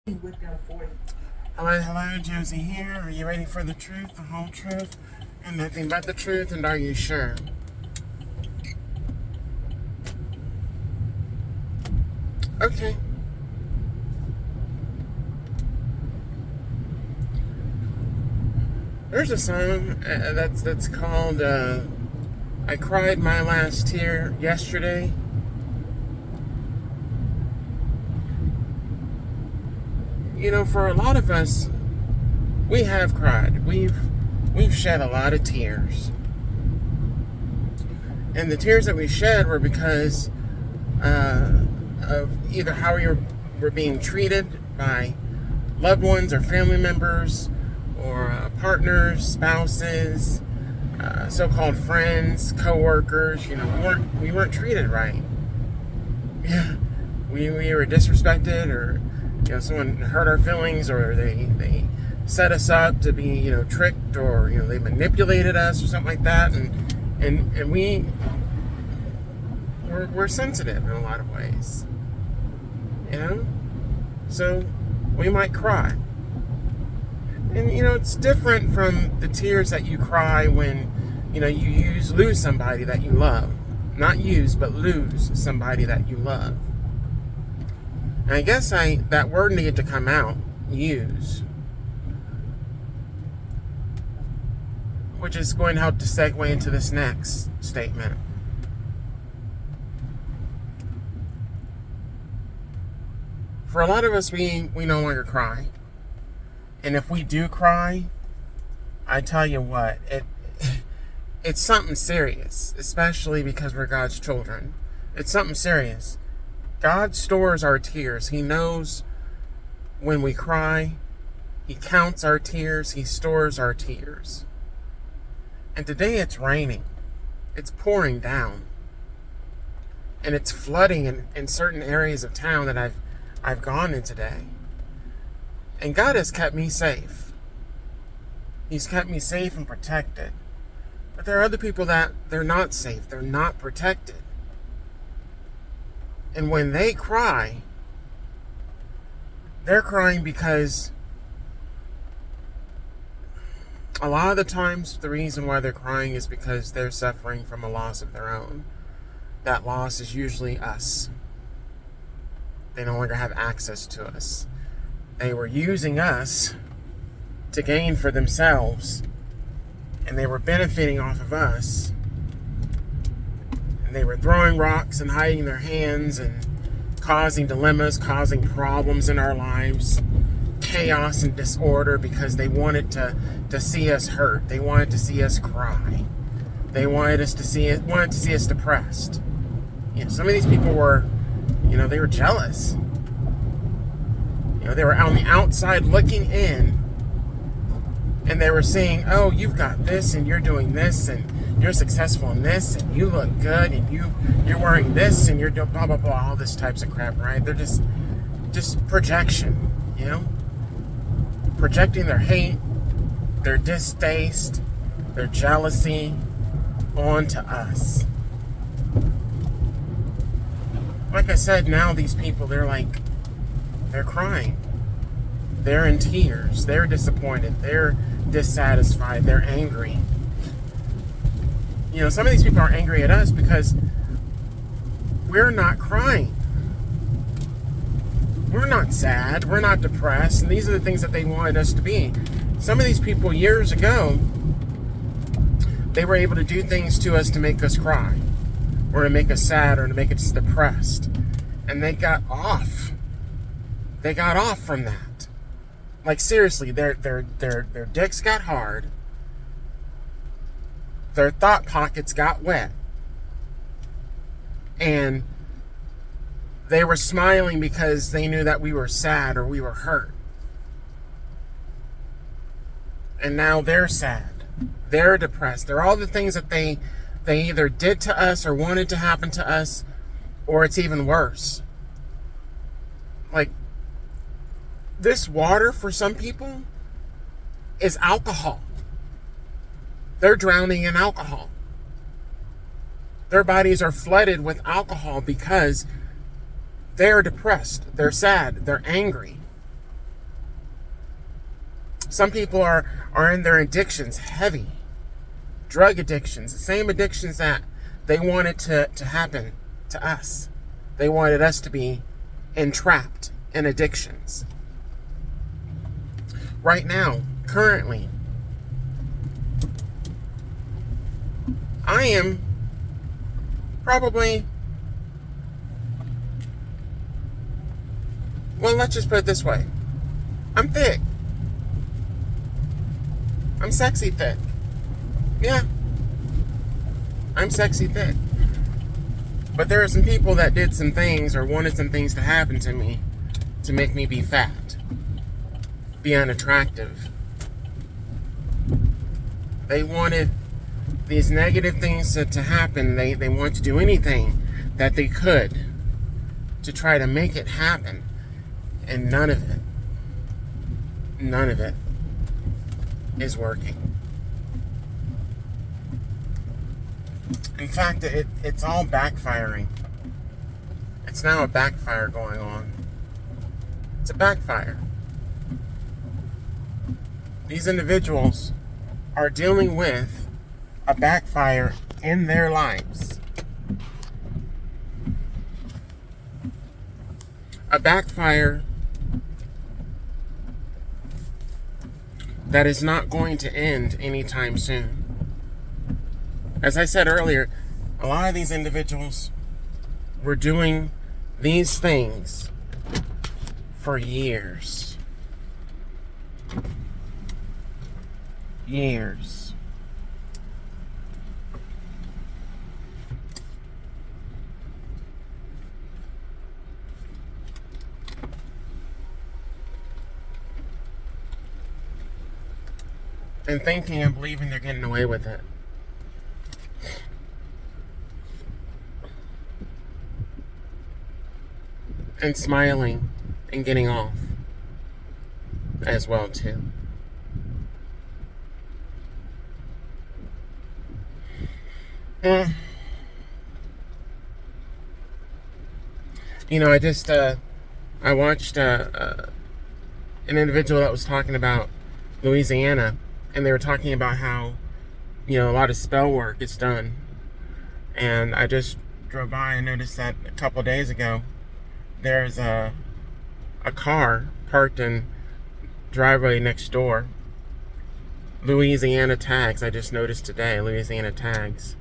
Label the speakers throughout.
Speaker 1: Hello, hello, Josie here. Are you ready for the truth, the whole truth, and nothing but the truth? And are you sure? Okay. There's a song that's called "I Cried My Last Tear Yesterday." You know, for a lot of us, we have cried. We've shed a lot of tears, and the tears that we shed were because of either how we were being treated by loved ones or family members, or partners, spouses, so-called friends, co-workers. You know, we weren't treated right. Yeah, we were disrespected, or someone hurt our feelings, or they set us up to be tricked, or they manipulated us or something like that, and we're sensitive in a lot of ways, so we might cry. And it's different from the tears that you cry when you lose somebody that you love. Not use, but lose somebody that you love. And I guess that word needed to come out, use, which is going to help to segue into this next statement. For a lot of us, we no longer cry. And if we do cry, I tell you what, it's something serious, especially because we're God's children. It's something serious. God stores our tears. He knows when we cry. He counts our tears. He stores our tears. And today it's raining. It's pouring down. And it's flooding in certain areas of town that I've gone in today. And God has kept me safe. He's kept me safe and protected. But there are other people that they're not safe. They're not protected. And when they cry, they're crying because a lot of the times the reason why they're crying is because they're suffering from a loss of their own. That loss is usually us. They no longer have access to us. They were using us to gain for themselves, and they were benefiting off of us. And they were throwing rocks and hiding their hands and causing dilemmas, causing problems in our lives, chaos and disorder, because they wanted to see us hurt. They wanted to see us cry. They wanted to see us depressed. Some of these people were, they were jealous. They were on the outside looking in, and they were saying, oh, you've got this, and you're doing this, and you're successful in this, and you look good, and you're wearing this, and you're doing blah, blah, blah, all this types of crap, right? They're just projection, projecting their hate, their distaste, their jealousy onto us. Like I said, now these people, they're crying. They're in tears. They're disappointed. They're dissatisfied. They're angry. Some of these people are angry at us because we're not crying. We're not sad. We're not depressed. And these are the things that they wanted us to be. Some of these people years ago, they were able to do things to us to make us cry, or to make us sad, or to make us depressed. And they got off. They got off from that. Like, seriously, their dicks got hard. Their thought pockets got wet. And they were smiling because they knew that we were sad or we were hurt. And now they're sad. They're depressed. They're all the things that they either did to us or wanted to happen to us, or it's even worse. Like, this water for some people is alcohol. They're drowning in alcohol. Their bodies are flooded with alcohol because they're depressed, they're sad, they're angry. Some people are in their addictions heavy. Drug addictions, the same addictions that they wanted to happen to us. They wanted us to be entrapped in addictions. Right now, currently, I am probably, well, let's just put it this way. I'm thick. I'm sexy thick. Yeah. I'm sexy thick. But there are some people that did some things or wanted some things to happen to me to make me be fat, be unattractive. They wanted these negative things to happen. They want to do anything that they could to try to make it happen. And none of it is working. In fact, it's all backfiring. It's now a backfire going on. It's a backfire. These individuals are dealing with a backfire in their lives. A backfire that is not going to end anytime soon. As I said earlier, a lot of these individuals were doing these things for years. Years. And thinking and believing they're getting away with it. And smiling and getting off as well too. You know, I watched an individual that was talking about Louisiana, and they were talking about how, you know, a lot of spell work is done. And I just drove by and noticed that a couple days ago, there's a car parked in driveway next door. Louisiana tags, I just noticed today, Louisiana tags.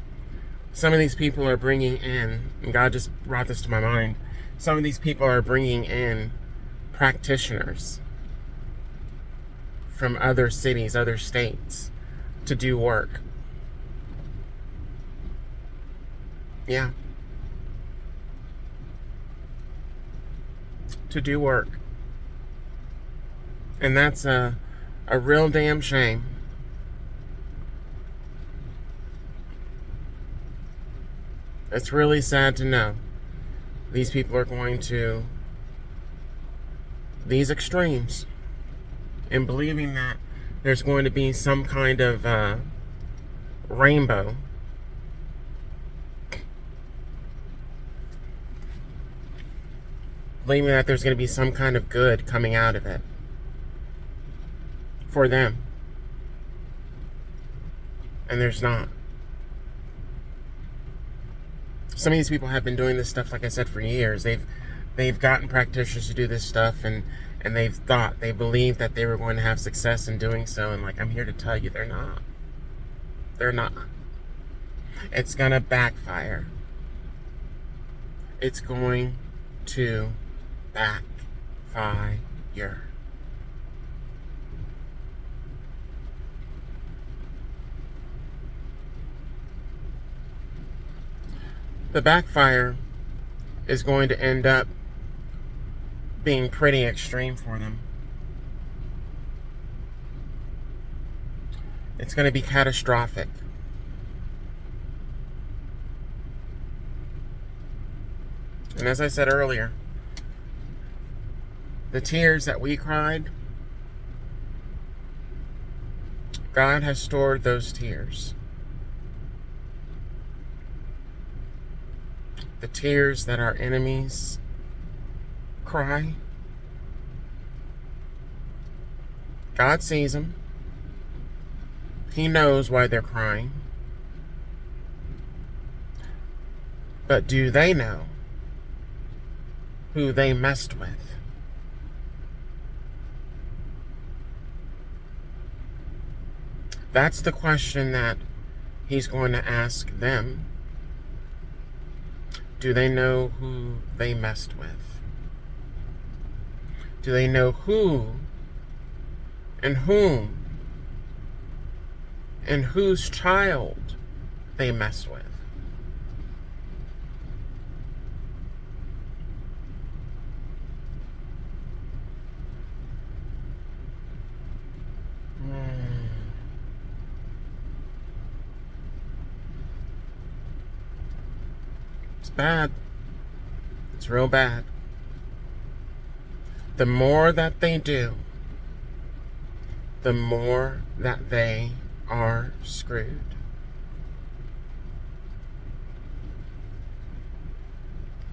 Speaker 1: Some of these people are bringing in, and God just brought this to my mind, some of these people are bringing in practitioners from other cities, other states, to do work. Yeah. To do work. And that's a real damn shame. It's really sad to know these people are going to these extremes and believing that there's going to be some kind of rainbow. Believing that there's going to be some kind of good coming out of it for them. And there's not. Some of these people have been doing this stuff, like I said, for years. They've gotten practitioners to do this stuff, and they believed that they were going to have success in doing so, and like, I'm here to tell you, they're not. They're not. It's gonna backfire. It's going to backfire. The backfire is going to end up being pretty extreme for them. It's going to be catastrophic. And as I said earlier, the tears that we cried, God has stored those tears. The tears that our enemies cry, God sees them. He knows why they're crying. But do they know who they messed with? That's the question that he's going to ask them. Do they know who they messed with? Do they know who and whom and whose child they messed with? It's bad. It's real bad. The more that they do, the more that they are screwed.